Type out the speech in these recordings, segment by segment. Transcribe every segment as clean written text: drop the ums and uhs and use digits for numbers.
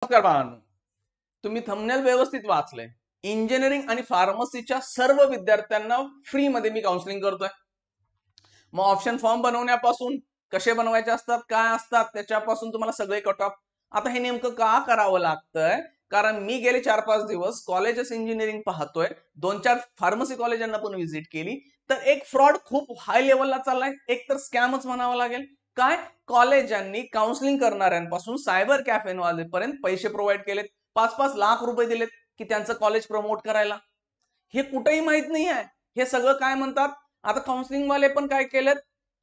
नमस्कार बाळांनो, तुम्ही थंबनेल व्यवस्थित वाचलंय. इंजिनिअरिंग आणि फार्मसीच्या सर्व विद्यार्थ्यांना फ्री मध्ये मी काउन्सिलिंग करतोय. मग ऑप्शन फॉर्म बनवण्यापासून कसे बनवायचे असतात, काय असतात, त्याच्यापासून तुम्हाला सगळे कट ऑफ. आता हे नेमकं का करावं लागतंय? कारण मी गेले 4-5 दिवस कॉलेजेस इंजिनिअरिंग पाहतोय, 2-4 फार्मसी कॉलेजांना पण व्हिजिट केली. तर एक फ्रॉड खूप हाय लेवलला चाललाय. एक तर स्कॅमच म्हणावं लागेल. काय? कॉलेजांनी काउन्सिलिंग करणाऱ्यांपासून सायबर कॅफेवालेपर्यंत पैसे प्रोव्हाइड केलेत. 5-5 लाख रुपये दिलेत की त्यांचं कॉलेज प्रमोट करायला. हे कुठेही माहित नाही आहे. हे सगळं काय म्हणतात, आता काउन्सिलिंग वाले पण काय केलेत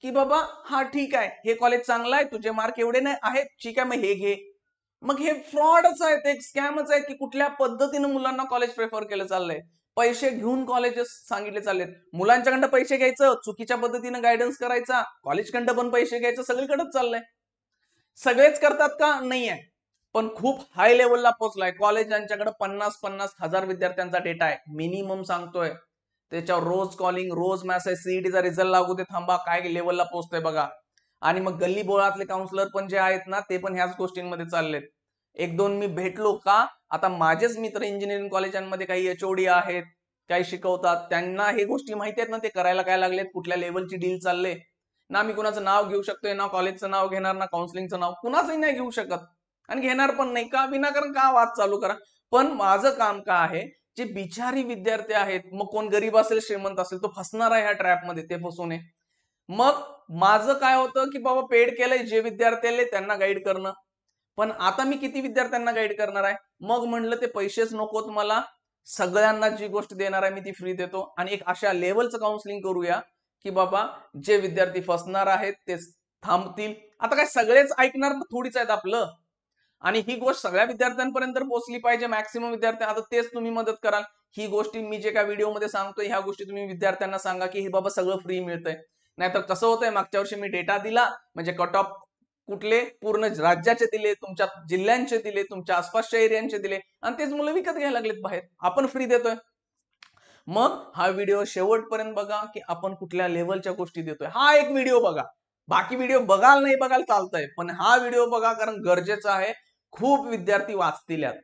की बाबा हा ठीक आहे, हे कॉलेज चांगलं आहे, तुझे मार्क एवढे नाही आहेत, ठीक आहे, मग हे घे. मग हे फ्रॉडच आहे, एक स्कॅमच आहे की कुठल्या पद्धतीने मुलांना कॉलेज प्रेफर केलं चाललंय. पैसे घेऊन कॉलेजेस सांगितले चाललेत. मुलांच्याकडनं पैसे घ्यायचं, चुकीच्या पद्धतीने गायडन्स करायचा, कॉलेजकडनं पण पैसे घ्यायचं, सगळीकडेच चाललंय. सगळेच करतात का? नाही आहे. पण खूप हाय लेवलला पोहोचलाय. कॉलेजांच्याकडे 50-50 हजार विद्यार्थ्यांचा डेटा आहे, मिनिमम सांगतोय. त्याच्यावर रोज कॉलिंग, रोज मेसेज, सीईटीचा रिझल्ट लागू दे, थांबा, काय लेवलला पोहोचतोय बघा. आणि मग गल्ली बोळातले काउन्सिलर पण जे आहेत ना, ते पण ह्याच गोष्टींमध्ये चाललेत. 1-2 मी भेटलो का, आता माझेच मित्र इंजिनिअरिंग कॉलेजांमध्ये काही एचओडी आहेत, काही शिकवतात, त्यांना हे गोष्टी माहिती आहेत ना, ते करायला काय लागलेत, कुठल्या लेवलची डील चालले ना. मी कुणाचं नाव घेऊ शकतोय ना, कॉलेजचं नाव घेणार ना, काउन्सिलिंगचं नाव कुणाचंही नाही घेऊ शकत आणि घेणार पण नाही. का? विनाकारण का वाद चालू करा. पण माझं काम का आहे, जे बिचारी विद्यार्थी आहेत, मग कोण गरीब असेल श्रीमंत असेल, तो फसणार आहे ह्या ट्रॅपमध्ये, ते फसू नये. मग माझं काय होतं की बाबा पेड केलंय, जे विद्यार्थी आले त्यांना गाईड करणं. पण आता मी किती विद्यार्थ्यांना गाईड करणार आहे? मग म्हणलं ते पैसेच नकोत मला, सगळ्यांना जी गोष्ट देणार आहे मी ती फ्री देतो आणि एक अशा लेवलचं काउन्सिलिंग करूया की बाबा जे विद्यार्थी फसणार आहेत ते थांबतील. आता काय सगळेच ऐकणार थोडीच आहेत आपलं, आणि ही गोष्ट सगळ्या विद्यार्थ्यांपर्यंत पोहोचली पाहिजे, मॅक्सिमम विद्यार्थी. आता तेच तुम्ही मदत कराल. ही गोष्टी मी जे काय व्हिडिओमध्ये सांगतोय, ह्या गोष्टी तुम्ही विद्यार्थ्यांना सांगा की हे बाबा सगळं फ्री मिळतंय. नाहीतर कसं होतंय, मागच्या वर्षी मी डेटा दिला म्हणजे कट ऑफ कुठले पूर्ण राज्याचे दिले, तुमच्या जिल्ह्यांचे दिले, तुमच्या आसपासच्या एरियांचे दिले, आणि तेच मुलं विकत घ्यायला लागलेत बाहेर. आपण फ्री देतोय. मग हा व्हिडिओ शेवटपर्यंत बघा की आपण कुठल्या लेवलच्या गोष्टी देतोय. हा एक व्हिडिओ बघा, बाकी व्हिडिओ बघाल नाही बघाल चालतंय, पण हा व्हिडिओ बघा, कारण गरजेचं आहे. खूप विद्यार्थी वाचतील यात,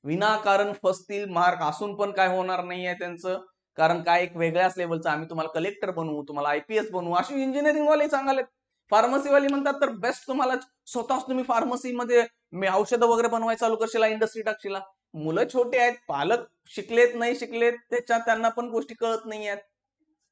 विनाकारण फसतील. मार्क असून पण काय होणार नाहीये त्यांचं, कारण काय एक वेगळ्याच लेवलचं आम्ही तुम्हाला कलेक्टर बनवू, तुम्हाला आयपीएस बनवू, अशी इंजिनिअरिंग वाले सांगालेत. फार्मसी वाली म्हणतात तर बेस्ट, तुम्हाला स्वतःच तुम्ही फार्मसीमध्ये औषधं वगैरे बनवायला चालू करशील, इंडस्ट्री टाकशील. मुलं छोटे आहेत, पालक शिकलेत नाही शिकलेत त्याच्यात त्यांना पण गोष्टी कळत नाही आहेत.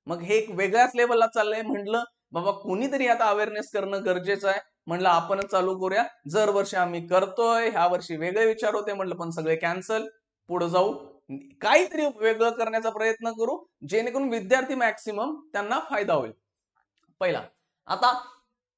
मग हे एक वेगळ्याच लेवलला चाललंय. म्हटलं बाबा कोणीतरी आता अवेअरनेस करणं गरजेचं आहे. म्हणलं आपणच चालू करूया. जर वर्षी आम्ही करतोय, ह्या वर्षी वेगळे विचार होते, म्हटलं पण सगळे कॅन्सल. पुढे जाऊ काहीतरी वेगळं करण्याचा प्रयत्न करू, जेणेकरून विद्यार्थी मॅक्सिमम त्यांना फायदा होईल. पहिला आता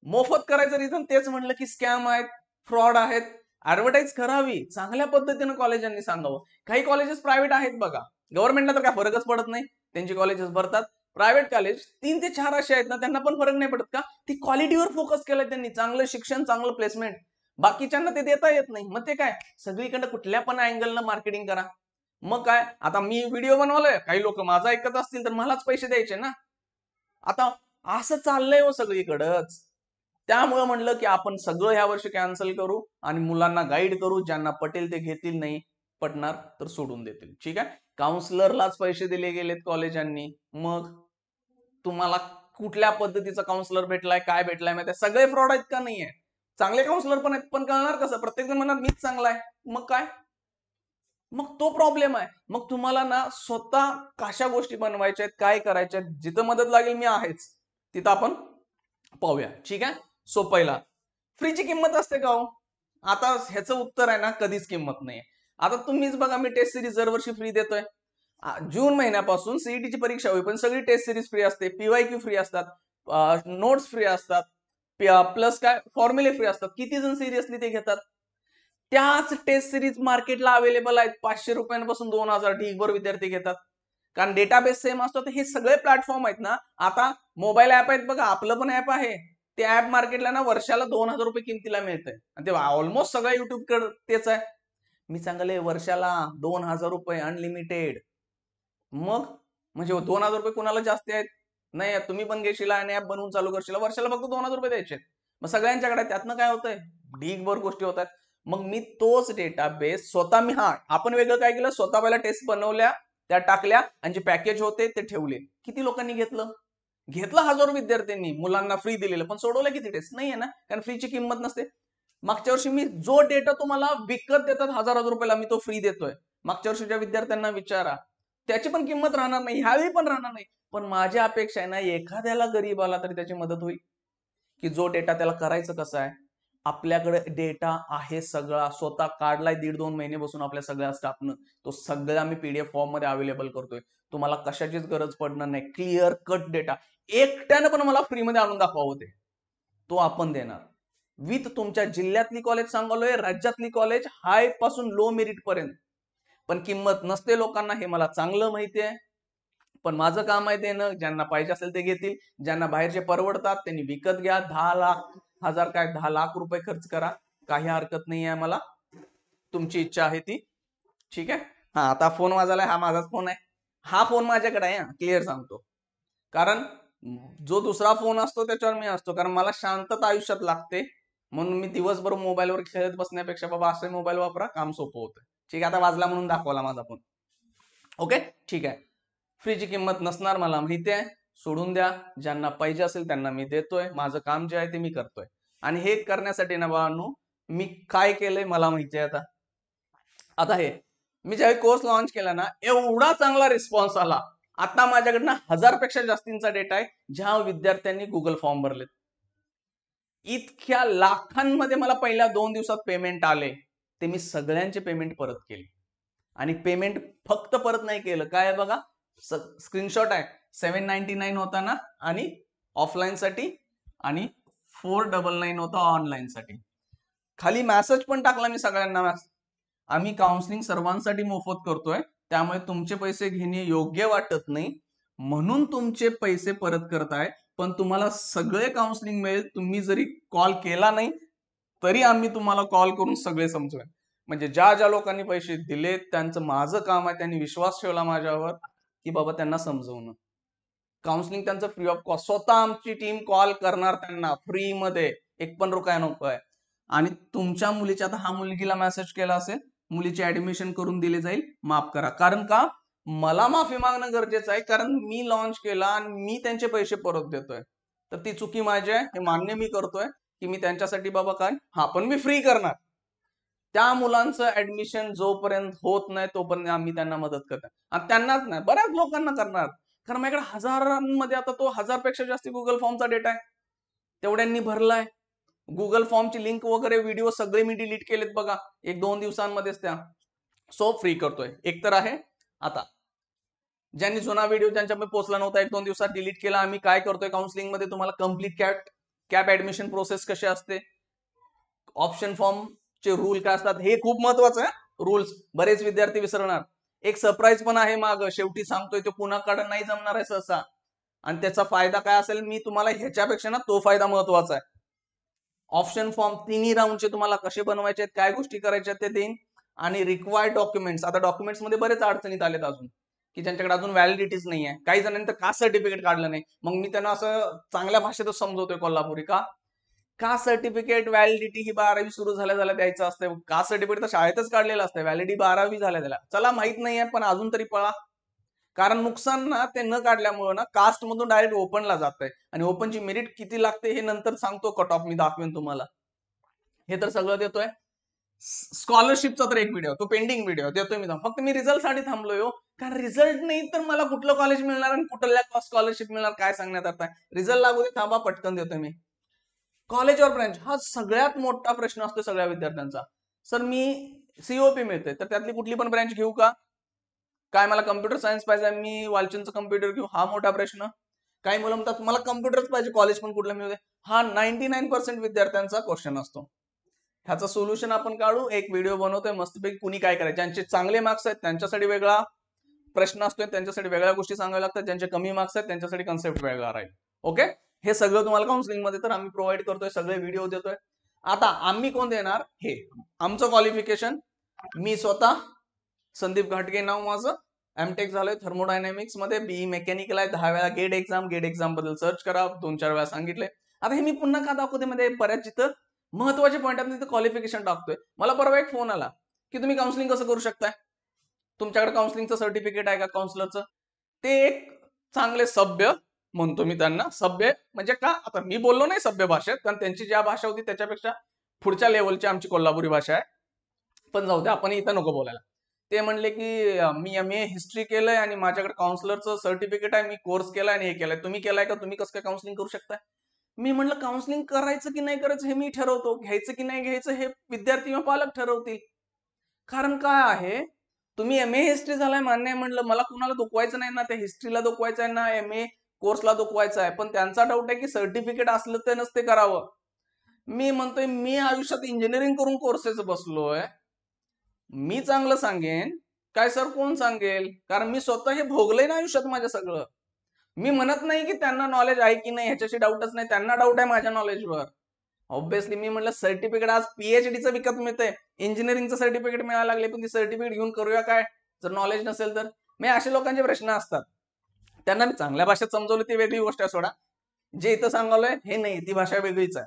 मोफत करायचं रिझन तेच म्हणलं की स्कॅम आहेत, फ्रॉड आहेत. ऍडव्हर्टाईज करावी चांगल्या पद्धतीने, कॉलेजांनी सांगावं. काही कॉलेजेस प्रायव्हेट आहेत बघा, गव्हर्नमेंटला तर काय फरकच पडत नाही, त्यांची कॉलेजेस भरतात. प्रायव्हेट कॉलेज 3 ते 4 असे आहेत ना, त्यांना पण फरक नाही पडत. का? ती क्वालिटीवर फोकस केलाय त्यांनी, चांगलं शिक्षण, चांगलं प्लेसमेंट. बाकीच्यांना ते देता येत नाही, मग ते काय सगळीकडे कुठल्या पण अँगलनं मार्केटिंग करा. मग काय, आता मी व्हिडिओ बनवलाय, काही लोक माझा ऐकत असतील तर मलाच पैसे द्यायचे ना. आता असं चाललंय हो सगळीकडच. त्यामुळे म्हणलं की आपण सगळं ह्या वर्षी कॅन्सल करू आणि मुलांना गाईड करू. ज्यांना पटेल ते घेतील, नाही पटणार तर सोडून देतील. ठीक आहे. काउन्सिलरलाच पैसे दिले गेलेत कॉलेजांनी. मग तुम्हाला कुठल्या पद्धतीचा काउन्सिलर भेटलाय, काय भेटलाय माहिती, सगळे फ्रॉड आहेत का? नाहीये. चांगले काउन्सिलर पण आहेत, पण कळणार कसं? प्रत्येक जण म्हणणार मीच चांगला आहे, मग काय? मग तो प्रॉब्लेम आहे. मग तुम्हाला ना स्वतः कशा गोष्टी बनवायच्या आहेत, काय करायच्या आहेत, जिथं मदत लागेल मी आहेच, तिथं आपण पाहूया. ठीक आहे. सो पहिला, फ्रीची किंमत असते का हो? आता ह्याचं उत्तर आहे ना, कधीच किंमत नाही. आता तुम्हीच बघा, मी टेस्ट सिरीज दरवर्षी फ्री देतोय. जून महिन्यापासून सीईटीची परीक्षा होईल पण सगळी टेस्ट सिरीज फ्री असते, पीवायक्यू फ्री असतात, नोट्स फ्री असतात, प्लस काय फॉर्म्युले फ्री असतात. किती जण सिरियसली ते घेतात? त्याच टेस्ट सिरीज मार्केटला अवेलेबल आहेत, 500 रुपयांपासून 2000, ढीगभर विद्यार्थी घेतात. कारण डेटाबेस सेम असतो. तर हे सगळे प्लॅटफॉर्म आहेत ना. आता मोबाईल ऍप आहेत बघा, आपलं पण ऍप आहे, ते ऍप मार्केटला ना वर्षाला 2000 रुपये किमतीला मिळतंय, आणि ते ऑलमोस्ट सगळं युट्यूब कडे तेच आहे. मी सांगले वर्षाला 2000 रुपये अनलिमिटेड. मग म्हणजे 2000 रुपये कुणाला जास्त आहेत? नाही, तुम्ही पण घेशील आणि ऍप बनवून चालू करशील, वर्षाला फक्त 2000 रुपये द्यायचे. मग सगळ्यांच्याकडे त्यातनं काय होतंय? ढीगभर गोष्टी होत आहेत. मग मी तोच डेटाबेस स्वतः आपण वेगळं काय केलं, स्वतः पहिला टेस्ट बनवल्या, त्या टाकल्या आणि जे पॅकेज होते ते ठेवले. किती लोकांनी घेतलं? हजारो विद्यार्थ्यांनी, मुलांना फ्री दिलेलं, पण सोडवलं किती टेस्ट? नाही आहे ना, कारण फ्रीची किंमत नसते. मागच्या वर्षी मी जो डेटा तुम्हाला विकत देतात हजार रुपयाला, मी तो फ्री देतोय. मागच्या वर्षीच्या विद्यार्थ्यांना विचारा, त्याची पण किंमत राहणार नाही, ह्यावेळी पण राहणार नाही. पण माझी अपेक्षा आहे ना, एखाद्याला गरीबाला तरी त्याची मदत होईल, की जो डेटा त्याला करायचं कसं आहे. आपल्याकडे डेटा आहे सगळा, स्वतः काढलाय 1.5-2 महिने बसून आपल्या सगळ्या स्टाफनं. तो सगळा मी PDF फॉर्म मध्ये अवेलेबल करतोय. तुम्हाला कशाचीच गरज पडणार नाही. क्लिअर कट डेटा एकट्यानं पण मला फ्रीमध्ये आणून दाखवावं ते, तो आपण देणार. विथ तुमच्या जिल्ह्यातली कॉलेज सांगलोय, राज्यातली कॉलेज, हाय पासून लो मेरिट पर्यंत. पण किंमत नसते लोकांना, हे मला चांगलं माहिती आहे. पण माझं काम आहे देणं. ज्यांना पाहिजे असेल ते घेतील, ज्यांना बाहेरचे परवडतात त्यांनी विकत घ्या. 10 लाख रुपये खर्च करा, काही हरकत नाही आहे मला. तुमची इच्छा आहे ती, ठीक आहे. हा, आता फोन वाजलाय, हा माझाच फोन आहे. हा फोन माझ्याकडे आहे, क्लिअर सांगतो. कारण जो दुसरा फोन असतो त्याच्यावर मी असतो, कारण मला शांतता आयुष्यात लागते. म्हणून मी दिवसभर मोबाईलवर खेळत बसण्यापेक्षा बाबा असे मोबाईल वापरा, काम सोपं होतं. ठीक आहे, आता वाजला म्हणून दाखवला माझा फोन. ओके, ठीक आहे. फ्रीची किंमत नसणार मला माहिती आहे, सोडून द्या. ज्यांना पाहिजे असेल त्यांना मी देतोय. माझं काम जे आहे ते मी करतोय. आणि हे करण्यासाठी ना बाळांनो, मी काय केलंय मला माहिती आहे. आता हे मी ज्यावेळी कोर्स लॉन्च केला ना, एवढा चांगला रिस्पॉन्स आला. आता माझ्याकडनं 1000 पेक्षा जास्तींचा डेटा आहे, ज्या विद्यार्थ्यांनी गुगल फॉर्म भरलेत. इतक्या लाखांमध्ये मला पहिल्या 2 दिवसात पेमेंट आले. ते मी सगळ्यांचे पेमेंट परत केले. आणि पेमेंट फक्त परत नाही केलं, काय बघा, स्क्रीनशॉट आहे. 799 होता ना, आणि ऑफलाईन साठी, आणि 499 होता ऑनलाईन साठी. खाली मेसेज पण टाकला मी सगळ्यांना, आम्ही काउन्सिलिंग सर्वांसाठी मोफत करतोय, त्यामुळे तुमचे पैसे घेणे योग्य वाटत नाही, म्हणून तुमचे पैसे परत करताय. पण तुम्हाला सगळे काउन्सिलिंग मिळेल. तुम्ही जरी कॉल केला नाही तरी आम्ही तुम्हाला कॉल करून सगळे समजूया. म्हणजे ज्या ज्या लोकांनी पैसे दिले त्यांचं माझं काम आहे, त्यांनी विश्वास ठेवला माझ्यावर, की बाबा त्यांना समजवणं. काउन्सिलिंग त्यांचं फ्री ऑफ कॉस्ट, स्वतः आमची टीम कॉल करणार त्यांना फ्री मध्ये, 1 पण रुपया नको आहे. आणि तुमच्या मुलीच्या, आता हा मुलगीला मेसेज केला असेल, मुलीचे ऍडमिशन करून दिले जाईल, माफ करा. कारण का, मला माफी मागणं गरजेचं आहे, कारण मी लॉन्च केला आणि मी त्यांचे पैसे परत देतोय. तर ती चुकी माझी आहे, हे मान्य मी करतोय, की मी त्यांच्यासाठी बाबा काय, हा पण मी फ्री करणार. त्या मुलांचं ऍडमिशन जोपर्यंत होत नाही तोपर्यंत आम्ही त्यांना मदत करणार. आणि त्यांनाच नाही, बऱ्याच लोकांना करणार. कारण माझ्याकडे हजारांमध्ये, आता तो 1000 पेक्षा जास्त गुगल फॉर्मचा डेटा आहे, तेवढ्यांनी भरलाय. गुगल फॉर्मची लिंक वगैरे व्हिडिओ सगळे मी डिलीट केलेत बघा, 1-2 दिवसांमध्येच त्या. सो फ्री करतोय. एक तर आहे. आता ज्यांनी जुना व्हिडिओ ज्यांच्यामध्ये पोहोचला नव्हता, 1-2 दिवसात डिलीट केला. आम्ही काय करतोय काउन्सिलिंग मध्ये, तुम्हाला कम्प्लीट कॅप ऍडमिशन प्रोसेस कशी असते, ऑप्शन फॉर्म चे रूल काय असतात, हे खूप महत्वाचं आहे. रूल्स बरेच विद्यार्थी विसरणार. एक सरप्राईज पण आहे माग, शेवटी सांगतोय, तो कुणाकडे नाही जमणार आहे सहसा. आणि त्याचा फायदा काय असेल, मी तुम्हाला ह्याच्यापेक्षा ना तो फायदा महत्वाचा आहे. ऑप्शन फॉर्म 3 राऊंडचे तुम्हाला कसे बनवायचे आहेत, काय गोष्टी करायच्या ते देईन. आणि रिक्वायर्ड डॉक्युमेंट्स, आता डॉक्युमेंट्स मध्ये बरेच अडचणीत आलेत अजून, की ज्यांच्याकडे अजून व्हॅलिडिटीज नाही आहे. काही जणांनी तर कास्ट सर्टिफिकेट काढलं नाही. मग मी त्यांना असं चांगल्या भाषेतच समजवतोय कोल्हापुरी, कास्ट सर्टिफिकेट व्हॅलिडिटी ही 12वी सुरू झाल्या द्यायचं असतं. कास्ट सर्टिफिकेट तर शाळेतच काढलेलं असतं, व्हॅलिडिटी 12वी झाल्या. चला माहित नाहीये, पण अजून तरी पळा. कारण नुकसान ना ते न काढल्यामुळे ना, कास्ट मधून डायरेक्ट ओपनला जात आहे. आणि ओपनची मेरिट किती लागते हे नंतर सांगतो, कट ऑफ मी दाखवेन तुम्हाला. हे तर सगळं देतोय. स्कॉलरशिपचा तर एक व्हिडिओ, तो पेंडिंग व्हिडिओ देतोय मी, फक्त मी रिझल्ट साठी थांबलोय. कारण रिझल्ट नाही तर मला कुठलं कॉलेज मिळणार आणि कुठल्या स्कॉलरशिप मिळणार काय सांगण्यात अर्थ आहे. रिझल्ट लागू दे, थांबा, पटकन देतोय मी. कॉलेजवर ब्रँच हा सगळ्यात मोठा प्रश्न असतो सगळ्या विद्यार्थ्यांचा. सर मी सीओपी मिळते तर त्यातली कुठली पण ब्रँच घेऊ का, काय मला कम्प्युटर सायन्स पाहिजे, मी वालचंदचं कम्प्युटर घेऊ, हा मोठा प्रश्न. काही मुलं म्हणतात मला कम्प्युटरच पाहिजे, कॉलेज पण कुठलं मिळू दे, हा 99% विद्यार्थ्यांचा क्वेश्चन असतो. ह्याचं सोल्युशन आपण काढू, एक व्हिडिओ बनवतोय मस्तपैकी, कुणी काय करायचं. ज्यांचे चांगले मार्क्स आहेत त्यांच्यासाठी वेगळा प्रश्न असतोय, त्यांच्यासाठी वेगळ्या गोष्टी सांगाव्या लागतात. ज्यांचे कमी मार्क्स आहेत त्यांच्यासाठी कन्सेप्ट वेगळा राहील. ओके, हे सगळं तुम्हाला काउन्सिलिंग मध्ये तर आम्ही प्रोव्हाइड करतोय, सगळे व्हिडिओ देतोय. आता आम्ही कोण देणार, हे आमचं क्वालिफिकेशन. मी स्वतः संदीप घाटगे नाव माझं, एमटेक झालोय थर्मोडायनॅमिक्स मध्ये, बीई मेकॅनिकल आहे. 10 वेळा गेट एक्झाम बद्दल सर्च करा, 2-4 वेळा सांगितले. आता हे मी पुन्हा का दाखवते मध्ये, बऱ्याच जिथं महत्वाचे पॉईंट आहेत, तिथे क्वालिफिकेशन टाकतोय. मला परवा एक फोन आला की तुम्ही काउन्सिलिंग कसं करू शकताय, तुमच्याकडे काउन्सिलिंगचं सर्टिफिकेट आहे का काउन्सिलरचं. ते एक चांगले सभ्य म्हणतो मी त्यांना, सभ्य म्हणजे का, आता मी बोललो नाही सभ्य भाषेत, कारण त्यांची ज्या भाषा होती त्याच्यापेक्षा पुढच्या लेवलची आमची कोल्हापुरी भाषा आहे, पण जाऊ दे, आपण इथं नको बोलायला. ते म्हणले की मी MA हिस्ट्री केलंय आणि माझ्याकडे काउन्सिलरचं सर्टिफिकेट आहे, मी कोर्स केलाय आणि हे केलंय, तुम्ही केलाय का, तुम्ही कसं काय काउन्सिलिंग करू शकताय. मी म्हणलं काउन्सिलिंग करायचं की नाही करायचं हे मी ठरवतो, घ्यायचं की नाही घ्यायचं हे विद्यार्थी किंवा पालक ठरवतील. कारण काय आहे, तुम्ही MA हिस्ट्री झालाय मान्य आहे, म्हणलं मला कुणाला दुखवायचं नाही ना, त्या हिस्ट्रीला दुखवायचं आहे ना MA कोर्सला दुखवायचं आहे, पण त्यांचा डाऊट आहे की सर्टिफिकेट असलं तर नसते करावं. मी म्हणतोय मी आयुष्यात इंजिनिअरिंग करून कोर्सेस बसलोय, मी चांगलं सांगेन काय सर कोण सांगेल, कारण मी स्वतः हे भोगलंय ना आयुष्यात माझ्या सगळं. मी म्हणत नाही की त्यांना नॉलेज आहे की नाही ह्याच्याशी डाऊटच नाही, त्यांना डाऊट आहे माझ्या नॉलेजवर. ऑब्विसली मी म्हटलं सर्टिफिकेट आज PhDचं विकत मिळतंय, इंजिनिअरिंगचं सर्टिफिकेट मिळायला लागले, पण ती सर्टिफिकेट घेऊन करूया काय जर नॉलेज नसेल तर. मी असे लोकांचे प्रश्न असतात, त्यांना मी चांगल्या भाषेत समजवलं ती वेगळी गोष्ट आहे सोडा, जे इथं सांगवलंय हे नाही, ती भाषा वेगळीच आहे.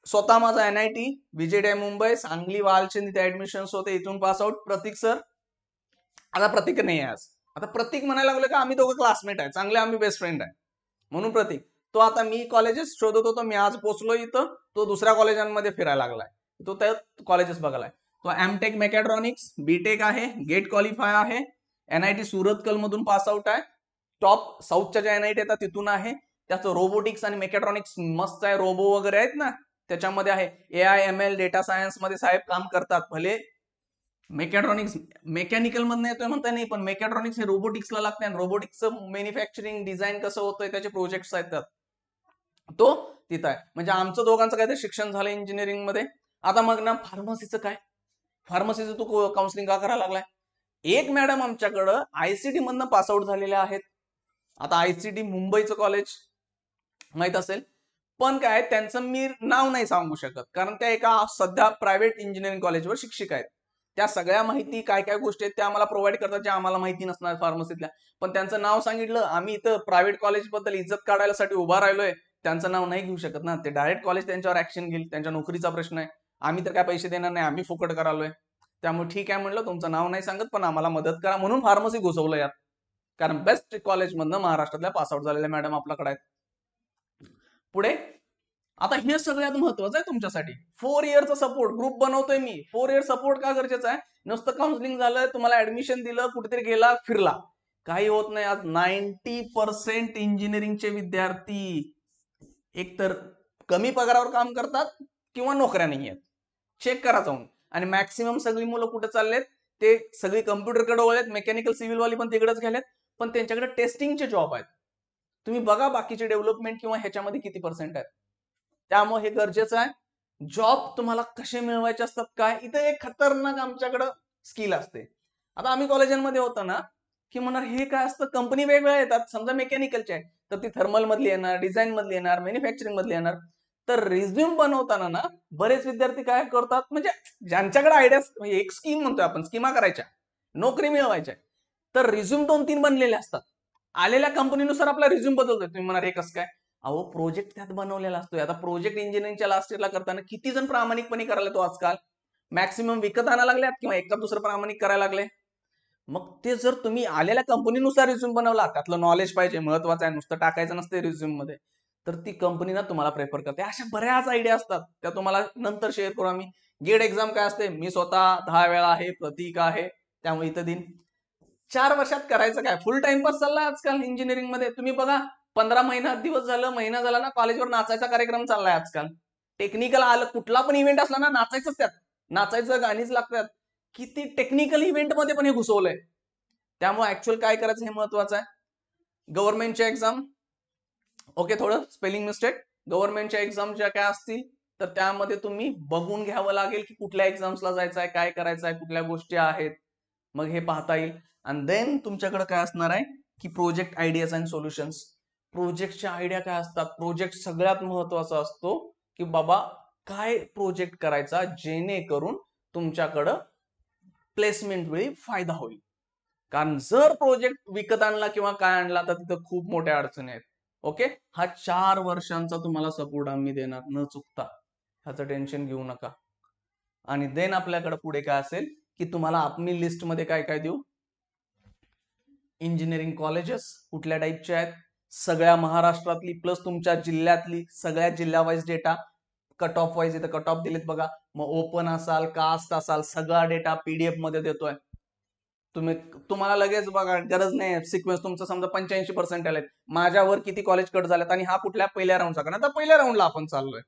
स्वतः माझा NIT VJTI मुंबई सांगली वालचंद इथे ऍडमिशन्स होते, इथून पास आउट प्रतीक सर. आता प्रतीक नाही आहे आज, आता प्रतीक म्हणायला लागलो का आम्ही दोघं क्लासमेट आहे, चांगले आम्ही बेस्ट फ्रेंड आहे म्हणून प्रतीक. तो आता मी कॉलेजेस शोधत होतो, मी आज पोहोचलो इथं, तो दुसऱ्या कॉलेजांमध्ये फिरायला लागलाय, तो त्या कॉलेजेस बघायलाय. तो एमटेक मेकॅट्रॉनिक्स बीटेक आहे, गेट क्वालिफाय आहे, NIT सुरतकल मधून पास आउट आहे, टॉप साऊथच्या ज्या NIT येतात तिथून आहे. त्याचं रोबोटिक्स आणि मेकॅट्रॉनिक्स मस्त आहे, रोबो वगैरे आहेत ना त्याच्यामध्ये आहे. AI ML डेटा सायन्स मध्ये साहेब काम करतात. भले मेकॅट्रॉनिक्स मेकॅनिकल मधनं येतोय म्हणता नाही, पण मेकॅट्रॉनिक्स हे रोबोटिक्सला लागते आणि रोबोटिक्सचं मॅन्युफॅक्चरिंग डिझाईन कसं होतंय त्याचे प्रोजेक्ट्स आहेत त्यात, तो तिथं आहे. म्हणजे आमचं दोघांचं काहीतरी शिक्षण झालं इंजिनिअरिंग मध्ये. आता मग ना फार्मसीचं काय, फार्मसीचं तू काउन्सिलिंग का करायला लागलाय. एक मॅडम आमच्याकडं ICT मधनं पासआउट झालेल्या आहेत. आता ICT मुंबईचं कॉलेज माहित असेल, पण काय त्यांचं मी नाव नाही सांगू शकत, कारण त्या एका सध्या प्रायव्हेट इंजिनिअरिंग कॉलेजवर शिक्षिका आहेत. त्या सगळ्या माहिती काय काय गोष्टी आहेत त्या आम्हाला प्रोव्हाइड करतात, ज्या आम्हाला माहिती नसणार फार्मसीतल्या. पण त्यांचं नाव सांगितलं, आम्ही इथं प्रायव्हेट कॉलेज बद्दल इज्जत काढायसाठी उभा राहिलोय, त्यांचं नाव नाही घेऊ शकत ना, ते डायरेक्ट कॉलेज त्यांच्यावर ऍक्शन घेईल, त्यांच्या नोकरीचा प्रश्न आहे. आम्ही तर काय पैसे देणार नाही, आम्ही फुकट करालोय. त्यामुळे ठीक आहे म्हणलं, तुमचं नाव नाही सांगत पण आम्हाला मदत करा, म्हणून फार्मसी घुसवलं यात. कारण बेस्ट कॉलेजमधनं महाराष्ट्रातल्या पासआउट झालेल्या मॅडम आपल्याकडे आहेत. पुढे आता हे सगळ्यात महत्वाचं आहे तुमच्यासाठी, 4 इयरचा सपोर्ट ग्रुप बनवतोय मी. 4 इयर सपोर्ट का गरजेचा आहे, नुसतं काउन्सिलिंग झालं, तुम्हाला ऍडमिशन दिलं, कुठेतरी गेला फिरला, काही होत नाही. आज 90% इंजिनिअरिंगचे विद्यार्थी एकतर कमी पगारावर काम करतात किंवा नोकऱ्या नाही आहेत, चेक करा जाऊन. आणि मॅक्सिमम सगळी मुलं कुठे चाललेत, ते सगळी कम्प्युटरकडे वळलेत, मेकॅनिकल सिव्हिल वाली पण तिकडेच गेलेत, पण त्यांच्याकडे टेस्टिंगचे जॉब आहेत. तुम्ही बघा बाकीचे डेव्हलपमेंट किंवा ह्याच्यामध्ये किती पर्सेंट आहेत. त्यामुळे हे गरजेचं आहे. जॉब तुम्हाला कसे मिळवायचे असतात काय, इथे एक खतरनाक आमच्याकडं स्किल असते. आता आम्ही कॉलेजांमध्ये होतो ना की म्हणणार हे काय असतं, कंपनी वेगवेगळ्या येतात, समजा मेकॅनिकलच्या आहे तर ती थर्मल मधली येणार, डिझाईन मधली येणार, मॅन्युफॅक्चरिंग मधली येणार. तर रिझ्यूम बनवताना ना बरेच विद्यार्थी काय करतात, म्हणजे ज्यांच्याकडे आयडिया, एक स्कीम म्हणतोय आपण, स्कीमा करायच्या नोकरी मिळवायच्या, तर रिझ्यूम 2-3 बनलेले असतात. आलेल्या कंपनीनुसार आपला रिझ्यूम बदलतोय. तुम्ही म्हणणार हे कसं काय, अहो प्रोजेक्ट त्यात बनवलेला असतोय. आता प्रोजेक्ट इंजिनिअरिंगच्या लास्ट इयरला करताना किती जण प्रामाणिकपणे करायला तो आजकाल, मॅक्सिमम विकत आणायला लागल्यात किंवा एका दुसरं प्रामाणिक करायला लागले. मग ते जर तुम्ही आलेल्या कंपनीनुसार रिझ्यूम बनवला, त्यातलं नॉलेज पाहिजे, महत्वाचं आहे, नुसतं टाकायचं नसते रिझ्यूम मध्ये, तर ती कंपनी ना तुम्हाला प्रेफर करते. अशा बऱ्याच आयडिया असतात, त्या तुम्हाला नंतर शेअर करू आम्ही. गेट एक्झाम काय असते, मी स्वतः 10 वेळा आहे, प्रतीक आहे, त्यामुळे इथं दिन 4 वर्षात करायचं काय, फुल टाइमपास चाललाय आजकाल इंजिनिअरिंग मध्ये. तुम्ही बघा 15 दिवस झालं, महिना झाला ना, कॉलेजवर नाचायचा कार्यक्रम चाललाय आजकाल. टेक्निकल आलं, कुठला पण इव्हेंट असला ना नाचायचंच, त्यात नाचायचं, गाणीच लागतात. किती टेक्निकल इव्हेंट मध्ये पण हे घुसवलंय. त्यामुळे ऍक्च्युअल काय करायचं हे महत्वाचं आहे. गव्हर्नमेंटच्या एक्झाम, ओके थोडं स्पेलिंग मिस्टेक, गव्हर्नमेंटच्या एक्झाम ज्या काय असतील तर त्यामध्ये तुम्ही बघून घ्यावं लागेल की कुठल्या एक्झाम्सला जायचं आहे, काय करायचं आहे, कुठल्या गोष्टी आहेत, मग हे पाहता येईल. आणि देन तुमच्याकडे काय असणार आहे की प्रोजेक्ट आयडियाज अँड सोल्युशन्स. प्रोजेक्टच्या आयडिया काय असतात, प्रोजेक्ट सगळ्यात महत्वाचा असतो की बाबा काय प्रोजेक्ट करायचा जेणेकरून तुमच्याकडं प्लेसमेंट वेळी फायदा होईल. कारण जर प्रोजेक्ट विकत आणला किंवा काय आणला तर तिथं खूप मोठ्या अडचणी आहेत. ओके, हा 4 वर्षांचा तुम्हाला सपोर्ट आम्ही देणार न चुकता, ह्याचं टेन्शन घेऊ नका. आणि देन आपल्याकडे पुढे काय असेल की तुम्हाला आम्ही लिस्टमध्ये काय काय देऊ, इंजिनिअरिंग कॉलेजेस कुठल्या टाईपचे आहेत, सगळ्या महाराष्ट्रातली प्लस तुमच्या जिल्ह्यातली सगळ्या जिल्हा wise data, cut off wise इथं कट ऑफ दिलेत बघा. मग ओपन असाल कास्ट असाल सगळा डेटा पीडीएफ मध्ये देतोय. तुम्हाला लगेच बघा गरज नाही सिक्वेन्स, तुमचं समजा 85% आलेत, माझ्यावर किती कॉलेज कट झालेत आणि हा कुठल्या पहिल्या राऊंडचा, कारण आता पहिल्या राऊंडला आपण चाललोय.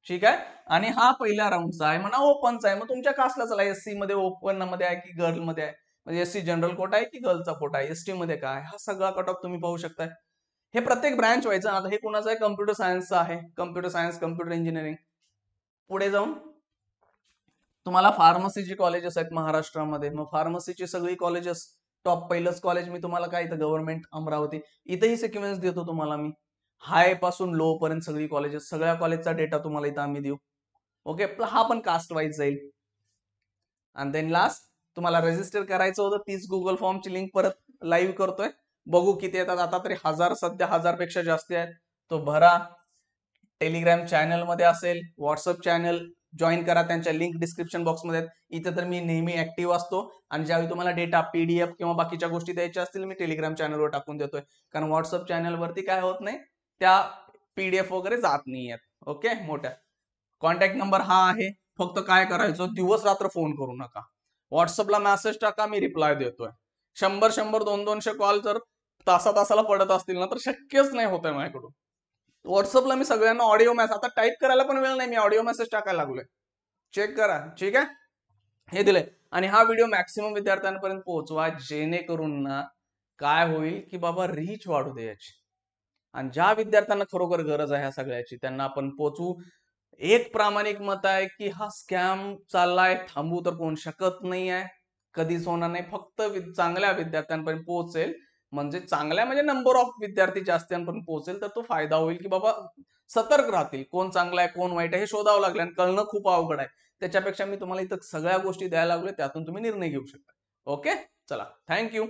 ठीक आहे, आणि हा पहिल्या राऊंडचा आहे म्हणा ओपनचा आहे. मग तुमच्या कास्टला चला, एससी मध्ये ओपन मध्ये आहे की गर्ल मध्ये आहे, म्हणजे एससी जनरल कोटा आहे की गर्लचा कोटा आहे, एसटी मध्ये काय, हा सगळा कट ऑफ तुम्ही पाहू शकताय. हे प्रत्येक ब्रांच व्हायचं. आता हे कुणाचं आहे, कम्प्युटर सायन्सचं आहे, कम्प्युटर सायन्स कम्प्युटर इंजिनिअरिंग. पुढे जाऊन तुम्हाला फार्मसीची कॉलेजेस आहेत महाराष्ट्रामध्ये. मग फार्मसीची सगळी कॉलेजेस, टॉप पहिलंच कॉलेज मी तुम्हाला काय इथं गव्हर्नमेंट अमरावती, इथंही सिक्वेन्स देतो तुम्हाला मी, हाय पासून लो पर्यंत सगळी कॉलेजेस, सगळ्या कॉलेजचा डेटा तुम्हाला इथं आम्ही देऊ. ओके, हा पण कास्ट वाईज जाईल. आणि देन लास्ट तुम्हाला रजिस्टर करायचं होतं, तीच गुगल फॉर्मची लिंक परत लाईव्ह करतोय, बघू किती येतात. आता तरी 1000, सध्या 1000 पेक्षा जास्त आहेत. तो भरा, टेलिग्राम चॅनल मध्ये असेल, व्हॉट्सअप चॅनल जॉईन करा, त्यांच्या लिंक डिस्क्रिप्शन बॉक्समध्ये आहेत. इथे तर मी नेहमी ऍक्टिव्ह असतो आणि ज्यावेळी तुम्हाला डेटा पीडीएफ किंवा बाकीच्या गोष्टी द्यायच्या असतील मी टेलिग्राम चॅनलवर टाकून देतोय, कारण व्हॉट्सअप चॅनलवरती काय होत नाही, त्या पीडीएफ वगैरे जात नाही आहेत. ओके, मोठ्या कॉन्टॅक्ट नंबर हा आहे. फक्त काय करायचं, दिवस रात्र फोन करू नका, व्हॉट्सअपला मेसेज टाका, मी रिप्लाय देतोय. 100 200 कॉल जर तासाला पडत असतील ना तर शक्यच नाही होत आहे माझ्याकडून. व्हॉट्सअपला मी सगळ्यांना ऑडिओ मेसेज, आता टाईप करायला पण वेळ नाही, मी ऑडिओ मेसेज टाकायला लागलोय, चेक करा. ठीक आहे, हे दिलंय. आणि हा व्हिडिओ मॅक्सिमम विद्यार्थ्यांपर्यंत पोहोचवा, जेणेकरून ना काय होईल की बाबा रीच वाढू दे याची, आणि ज्या विद्यार्थ्यांना खरोखर गरज आहे ह्या सगळ्याची त्यांना आपण पोहोचवू. एक प्रामाणिक मत आहे की हा स्कॅम चाललाय, थांबू तर कोण शकत नाही आहे, कधीच होणार नाही. फक्त चांगल्या विद्यार्थ्यांपर्यंत पोहोचेल, म्हणजे चांगल्या म्हणजे नंबर ऑफ विद्यार्थी जास्तीपर्यंत पोहोचेल, तर तो फायदा होईल की बाबा सतर्क राहतील, कोण चांगला आहे कोण वाईट आहे हे शोधावं लागलं आणि कळणं खूप अवघड आहे. त्याच्यापेक्षा मी तुम्हाला इथं सगळ्या गोष्टी द्यायला लागलो, त्यातून तुम्ही निर्णय घेऊ शकता. ओके, चला, थँक्यू.